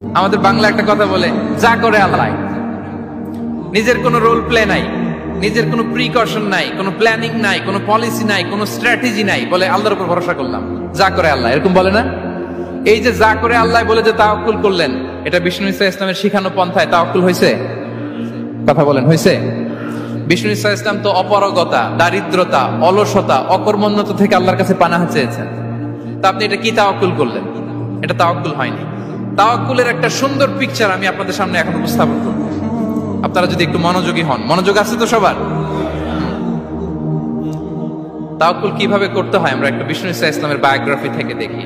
আমাদের বাংলা একটা কথা বলে, যা করে আল্লাহ। নিজের কোনো রোল প্লে নাই, নিজের কোনো প্রিকশন নাই, কোনো প্ল্যানিং নাই, কোনো পলিসি নাই, কোনো স্ট্র্যাটেজি নাই, বলে আল্লাহর উপর ভরসা করলাম, যা করে আল্লাহ, এরকম বলে না? এই যে যা করে আল্লাহ বলে যে তাওয়াক্কুল করলেন, এটা বিষ্ণু ঈসা ইসলামের শিখানো পন্থায় তাওয়াক্কুল হয়েছে? কথা বলেন, হয়েছে? বিষ্ণু ঈসা ইসলাম তো অপারগতা, দারিদ্রতা, অলসতা, অকর্মণ্যতা থেকে আল্লাহর কাছে পানাহ চেয়েছেন। তা আপনি এটা কি তাওয়াক্কুল করলেন? এটা তাওয়াক্কুল হয়নি। তাওয়াক্কুলের একটা সুন্দর পিকচার আমি আপনাদের সামনে এখন উপস্থাপন করব, আপনারা যদি একটু মনোযোগী হন। মনোযোগ আছে তো সবার? তাওয়াক্কুল কিভাবে করতে হয় আমরা একটু বিষ্ণু ঈসা ইসলামের বায়োগ্রাফি থেকে দেখি।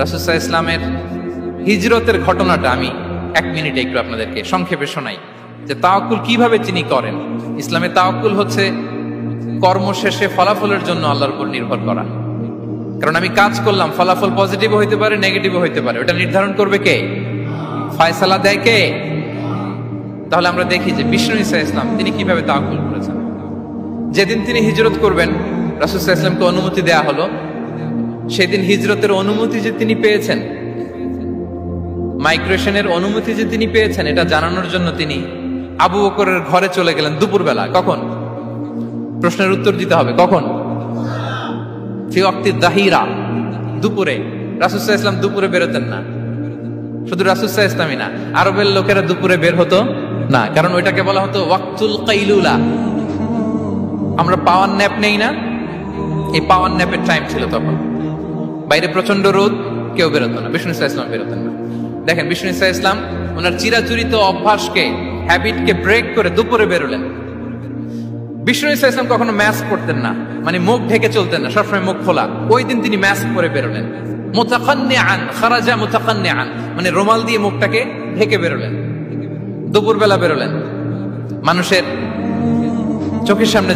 রাসূল সাল্লাল্লাহু আলাইহি ওয়াসাল্লামের হিজরতের ঘটনাটা আমি 1 মিনিটে একটু আপনাদেরকে সংক্ষেপে শোনাই, যে তাওয়াক্কুল কিভাবে তিনি করেন। ইসলামে তাওয়াক্কুল হচ্ছে কর্মশেষে ফলাফলের জন্য আল্লাহর উপর নির্ভর করা। কারণ আমি কাজ করলাম, ফলাফল পজিটিভ হইতে পারে, নেগেটিভ হইতে পারে, ওটা নির্ধারণ করবে কে? ফয়সালা দেয় কে? তাহলে আমরা দেখি যে বিষ্ণু ঈসা ইসলাম তিনি কিভাবে তাওয়াক্কুল করেছেন। যেদিন তিনি হিজরত করবেন, রাসূল সাল্লাল্লাহু আলাইহি ওয়াসাল্লামকে অনুমতি দেয়া হলো, সেদিন হিজরতের অনুমতি যে তিনি পেয়েছেন, মাইগ্রেশনের অনুমতি যে তিনি পেয়েছেন, এটা জানানোর জন্য তিনি আবু বকরের ঘরে চলে গেলেন দুপুরবেলা। কখন? প্রশ্নের উত্তর দিতে হবে, কখন? ফি ওয়াক্তি যাহিরা, দুপুরে। রাসূল সাল্লাল্লাহু আলাইহি ওয়াসাল্লাম দুপুরে বেরোতেন না। শুধু রাসূল সাল্লাল্লাহু আলাইহি ওয়াসাল্লামই না, আরবের লোকেরা দুপুরে বের হতো না, কারণ ওইটাকে বলা হতো ওয়াক্তুল কাইলুলা। আমরা পাওয়ার ন্যাপ নেই না, এই পাওয়ার ন্যাপের টাইম ছিল তখন। বাইরে প্রচন্ড রোদ, কেউ বেরোতো না, বিষ্ণু ঈসা ইসলাম বেরোতেন না। দেখেন বিষ্ণু ঈসা ইসলাম ওনার চিরাচরিত অভ্যাসকে, হ্যাবিটকে ব্রেক করে দুপুরে বেরোলেন। বিষ্ণু ঈসা ইসলাম কখনো মাস্ক পরতেন না, মানে মুখ ঢেকে চলতেন না, সবসময় মুখ খোলা। ওই দিন তিনি মাস্ক পরে বেরোলেন। মুতাকান্নিআন, খারাজা মুতাকান্নিআন, মানে রুমাল দিয়ে মুখটাকে ঢেকে বেরোলেন। দুপুরবেলা বেরোলেন, মানুষের চোখের সামনে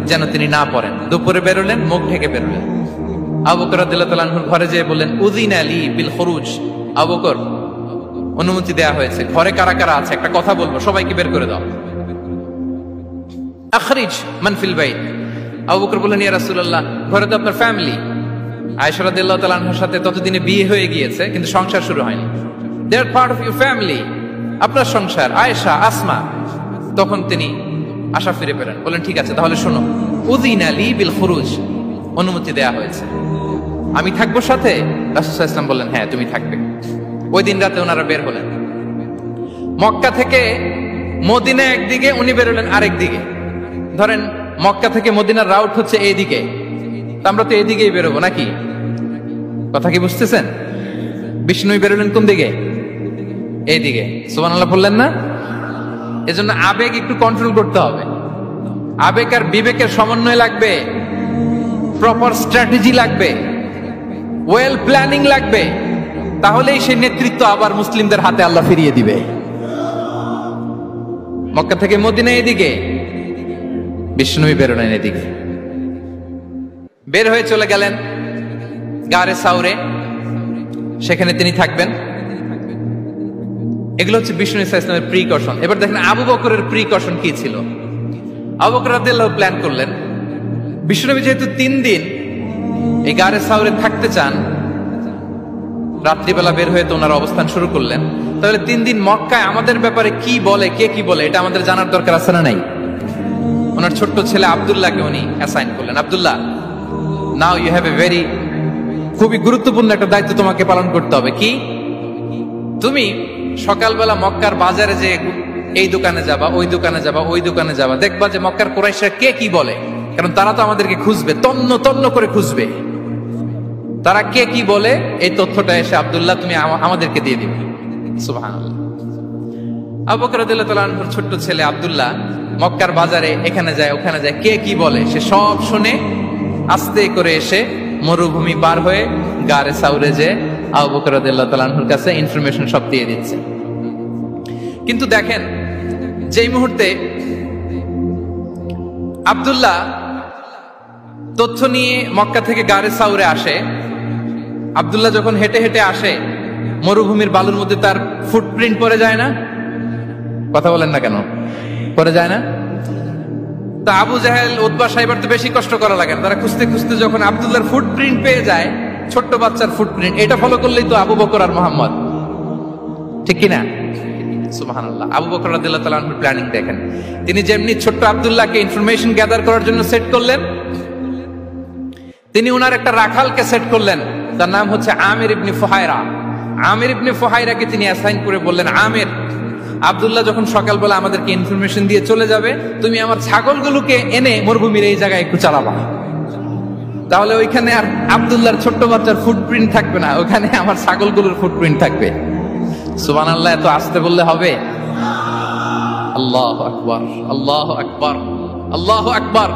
যেন তিনি না পড়েন। দুপুরে বেরোলেন, মুখ ঢেকে বেরোলেন। আবু বকর রাদিয়াল্লাহু তাআলা আনহুর ঘরে যেয়ে বললেন, উযিনা লি বিল খুরুজ। আবু বকর, অনুমতি দেয়া হয়েছে, ঘরে কারা কারা আছে একটা কথা বলবো, সবাইকে বের করে দাও। আখরিজ মান ফিল বাইত। আবু বকর বললেন, ইয়া রাসূলুল্লাহ, ঘরে তো আপনার ফ্যামিলি। আয়েশা রাদিয়াল্লাহু তাআলা আনহার সাথে ততদিনে বিয়ে হয়ে গিয়েছে, কিন্তু সংসার শুরু হয়নি। দে আর পার্ট অফ ইউর ফ্যামিলি, আপনার সংসার, আয়েশা, আসমা। তখন তিনি আশা ফিরে পেলেন, বললেন ঠিক আছে, তাহলে শোনো, উযিনা লি বিল খুরুজ, অনুমতি দেয়া হয়েছে, আমি থাকবো সাথে? রাসূল সাল্লাল্লাহু আলাইহি ওয়াসাল্লাম বললেন, হ্যাঁ তুমি থাকবে। ওই দিন রাতে ওনারা বের হলেন। মক্কা থেকে মদিনা একদিকে, উনি বেরোলেন আরেক দিকে। ধরেন মক্কা থেকে মদিনার রাউট হচ্ছে এইদিকে, আমরা তো এইদিকেই বেরোবো নাকি? কথা কি বুঝতেছেন? বিষ্ণু বেরোলেন কোন দিকে? এইদিকে। সুবহানাল্লাহ বললেন না? এজন্য আবেগ একটু কন্ট্রোল করতে হবে। আবেগ আর বিবেকের সমন্বয় লাগবে, প্রপার স্ট্র্যাটেজি লাগবে, ওয়েল প্ল্যানিং লাগবে, তাহলেই সেই নেতৃত্ব আবার মুসলিমদের হাতে আল্লাহ ফিরিয়ে দিবে। মক্কা থেকে মদিনা এদিকে, বিষ্ণু বেরোলেন এদিকে। বের হয়ে চলে গেলেন গারে সাউরে, সেখানে তিনি থাকবেন। এগুলো হচ্ছে বিষ্ণু ঈসা ইসলামের প্রিকশন। এবার দেখেন আবু বকরের প্রিকশন কি ছিল। আবু বকর রাদিয়াল্লাহু প্ল্যান করলেন, বিষ্ণুনবী যেহেতু 3 দিন এই গারে সাউরে থাকতে চান, রাত্রিবেলা বের হয়ে তো ওনার অবস্থান শুরু করলেন, তাহলে 3 দিন মক্কায় আমাদের ব্যাপারে কি বলে, কে কি বলে, এটা আমাদের জানার দরকার আছে না নাই? ওনার ছোট্ট ছেলে আব্দুল্লাহকে উনি অ্যাসাইন করলেন। Abdullah, now you have a very, খুবই গুরুত্বপূর্ণ একটা দায়িত্ব তোমাকে পালন করতে হবে। কি? তুমি সকালবেলা মক্কার বাজারে যে এই দোকানে যাবা, ওই দোকানে যাবা, ওই দোকানে যাবা, দেখবা যে মক্কার কুরাইশরা কে কি বলে, কারণ তারা তো আমাদেরকে খুঁজবে, তন্ন তন্ন করে খুঁজবে। তারা কে কি বলে এই তথ্যটা এসে আব্দুল্লাহ তুমি আমাদেরকে দিয়ে দিবে। সুবহানাল্লাহ। আবু বকর রাদিয়াল্লাহু তাআলা আনহুর ছোট্ট ছেলে আব্দুল্লাহ মক্কার বাজারে এখানে যায় ওখানে যায়, কে কি বলে সে সব শুনে আস্তে করে এসে মরুভূমি পার হয়ে গারে সাউরে যে আবু বকর রাদিয়াল্লাহু তাআলা আনহুর কাছে ইনফরমেশন সব দিয়ে দিচ্ছে। কিন্তু দেখেন, যেই মুহূর্তে আব্দুল্লাহ তথ্য নিয়ে মক্কা থেকে গারে সাউরে আসে, আব্দুল্লাহ যখন হেঁটে হেঁটে আসে, মরুভূমির বালুর মধ্যে তার ফুটপ্রিন্ট পড়ে যায় না? কথা বলেন না কেন? পড়ে যায় না? তা আবু জাহেল, উতবা সাইবার তো বেশি কষ্ট করা লাগে না, তারা খুঁজতে খুঁজতে যখন আব্দুল্লাহর ফুটপ্রিন্ট পেয়ে যায়, ছোট্ট বাচ্চার ফুটপ্রিন্ট, এটা ফলো করলেই তো আবু বকর আর মোহাম্মদ। ঠিক কিনা? সুবহানাল্লাহ। আবু বকর রাদিয়াল্লাহু তাআলা আনহুর প্ল্যানিং দেখেন। তিনি যেমনি ছোট্ট আব্দুল্লাহকে ইনফরমেশন গ্যাদার করার জন্য সেট করলেন, তিনি উনার একটা রাখালকে সেট করলেন, তার নাম হচ্ছে আমির ইবনে ফুহায়রা। আমির ইবনে ফুহায়রাকে তিনি অ্যাসাইন করে বললেন, আমির, আব্দুল্লাহ যখন সকালবেলা আমাদেরকে ইনফরমেশন দিয়ে চলে যাবে, তুমি আমার ছাগলগুলোকে এনে মরুভূমির এই জায়গায় একটু চালাবা, তাহলে ওইখানে আর আব্দুল্লাহর ছোট্ট বাচ্চার ফুটপ্রিন্ট থাকবে না, ওখানে আমার ছাগলগুলোর ফুটপ্রিন্ট থাকবে। সুবহানাল্লাহ। এত আসতে বললে হবে? আল্লাহু আকবার, আল্লাহু আকবার, আল্লাহু আকবার।